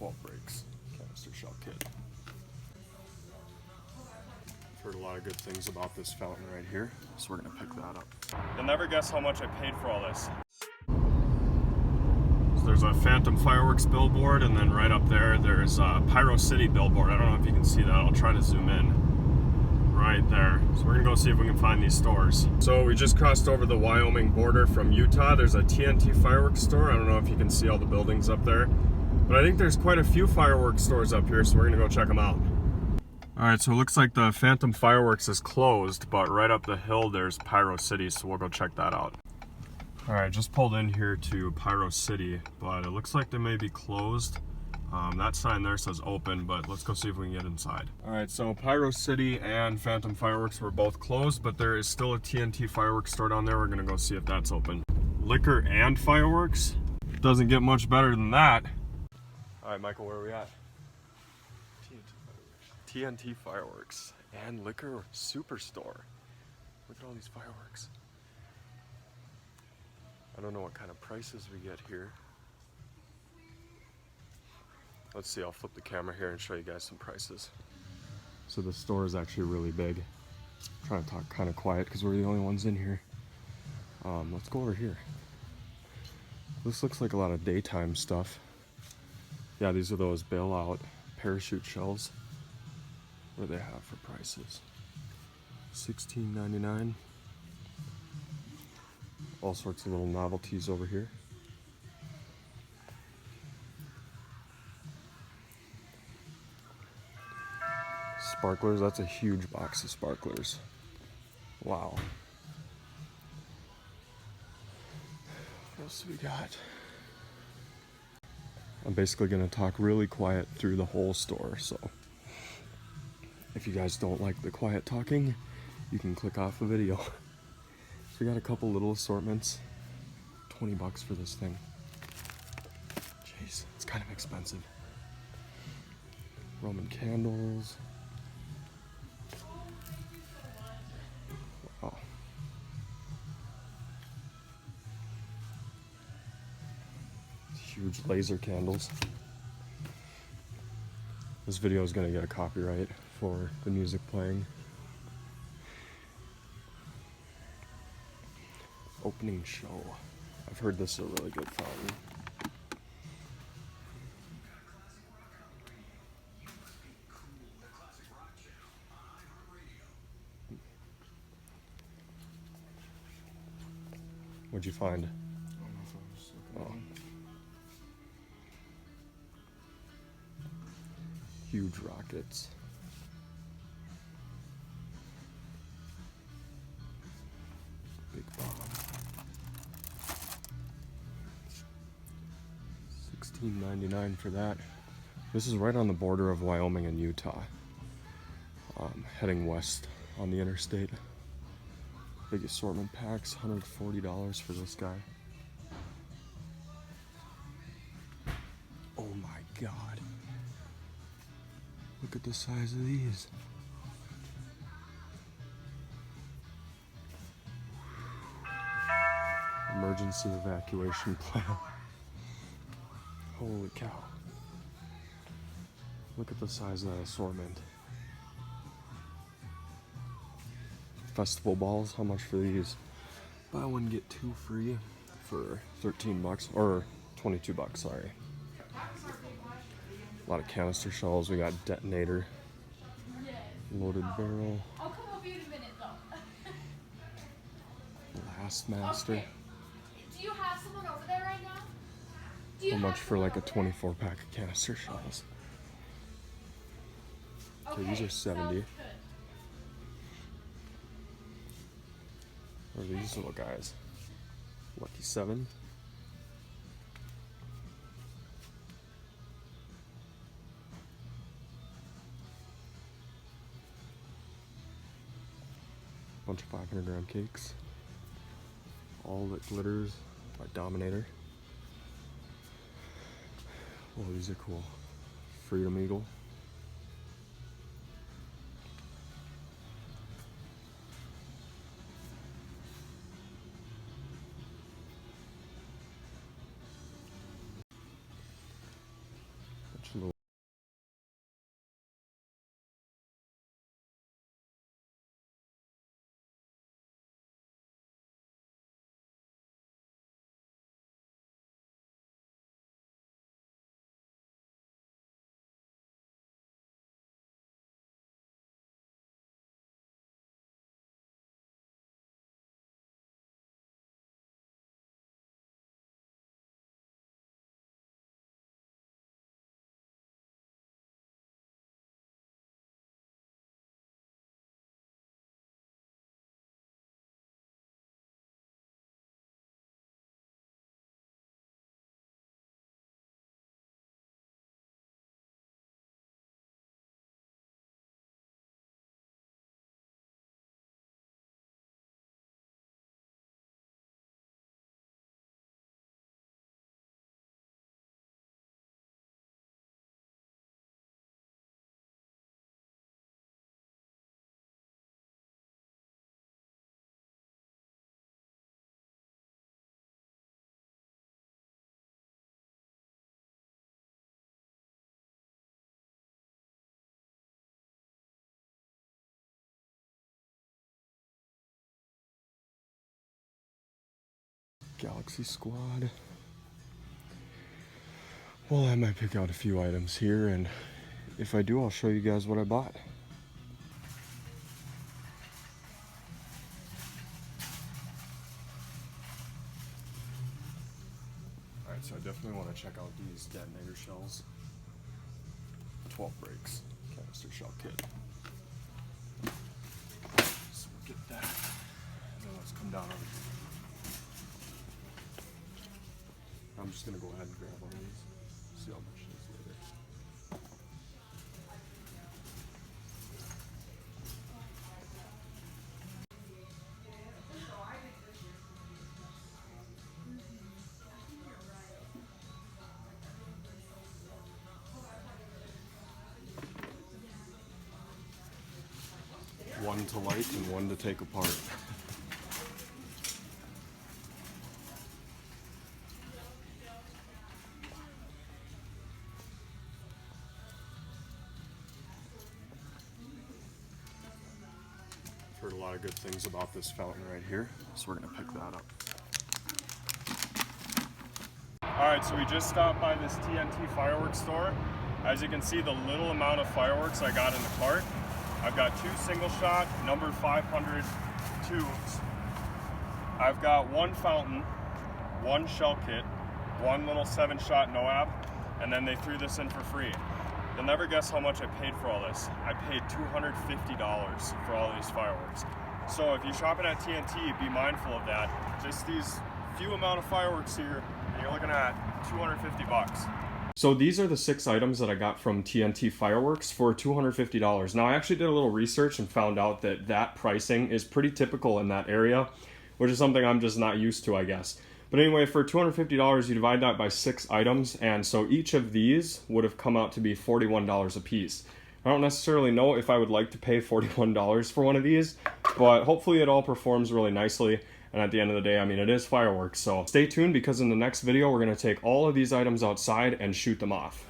12 breaks, canister shell kit. I've heard a lot of good things about this fountain right here, so we're gonna pick that up. You'll never guess how much I paid for all this. So there's a Phantom Fireworks billboard, and then right up there, there's a Pyro City billboard. I don't know if you can see that. I'll try to zoom in. Right there. So we're gonna go see if we can find these stores. So we just crossed over the Wyoming border from Utah. There's a TNT fireworks store. I don't know if you can see all the buildings up there, but I think there's quite a few fireworks stores up here, so we're gonna go check them out. All right, so it looks like the Phantom Fireworks is closed, but right up the hill there's Pyro City, so we'll go check that out. All right, just pulled in here to Pyro City, but it looks like they may be closed. That sign there says open, but let's go see if we can get inside. All right, so Pyro City and Phantom Fireworks were both closed, but there is still a TNT fireworks store down there. We're gonna go see if that's open. Liquor and fireworks? Doesn't get much better than that. All right, Michael, where are we at? TNT fireworks and liquor superstore. Look at all these fireworks. I don't know what kind of prices we get here. Let's see, I'll flip the camera here and show you guys some prices. So the store is actually really big. I'm trying to talk kind of quiet because we're the only ones in here. Let's go over here. This looks like a lot of daytime stuff. Yeah, these are those bailout parachute shells. What do they have for prices? $16.99. All sorts of little novelties over here. Sparklers, that's a huge box of sparklers. Wow. What else do we got? I'm basically gonna talk really quiet through the whole store, so if you guys don't like the quiet talking, you can click off the video. So we got a couple little assortments. 20 bucks for this thing. Jeez, it's kind of expensive. Roman candles. Wow. Huge laser candles. This video is gonna get a copyright for the music playing. Opening show. I've heard this is a really good fountain. What'd you find? Oh. Huge rockets. Big bomb. $16.99 for that. This is right on the border of Wyoming and Utah. Heading west on the interstate. Big assortment packs, $140 for this guy. Oh my God. Look at the size of these. Emergency evacuation plan. Holy cow. Look at the size of that assortment. Festival balls, how much for these? Buy one, get two free for 13 bucks, or 22 bucks, sorry. A lot of canister shells, we got detonator, loaded barrel, I'll come over you in a minute though. blast master. Okay. Do you have someone over there right now? Do you How have much for like a someone over 24 pack of canister shells? there? Okay, these are 70. sounds good. What are these little guys? Lucky 7. Bunch of 500-gram cakes. All that glitters by Dominator. Oh, these are cool. Freedom Eagle. Galaxy Squad. Well, I might pick out a few items here, and if I do, I'll show you guys what I bought. Alright, so I definitely want to check out these detonator shells. 12 breaks, canister shell kit. So we'll get that. And then let's come down over here. I'm just gonna go ahead and grab one of these. See how much it is later. One to light and one to take apart. Heard a lot of good things about this fountain right here, so we're gonna pick that up. Alright, so we just stopped by this TNT fireworks store. As you can see, the little amount of fireworks I got in the cart. I've got 2 single shot, number 500 tubes. I've got 1 fountain, 1 shell kit, 1 little 7-shot NOAB, and then they threw this in for free. You'll never guess how much I paid for all this. I paid $250 for all these fireworks. So if you're shopping at TNT, be mindful of that. Just these few amount of fireworks here, and you're looking at 250 bucks. So these are the 6 items that I got from TNT Fireworks for $250. Now I actually did a little research and found out that that pricing is pretty typical in that area, which is something I'm just not used to, I guess. But anyway, for $250, you divide that by 6 items, and so each of these would have come out to be $41 a piece. I don't necessarily know if I would like to pay $41 for one of these, but hopefully it all performs really nicely. And at the end of the day, I mean, it is fireworks. So stay tuned, because in the next video, we're gonna take all of these items outside and shoot them off.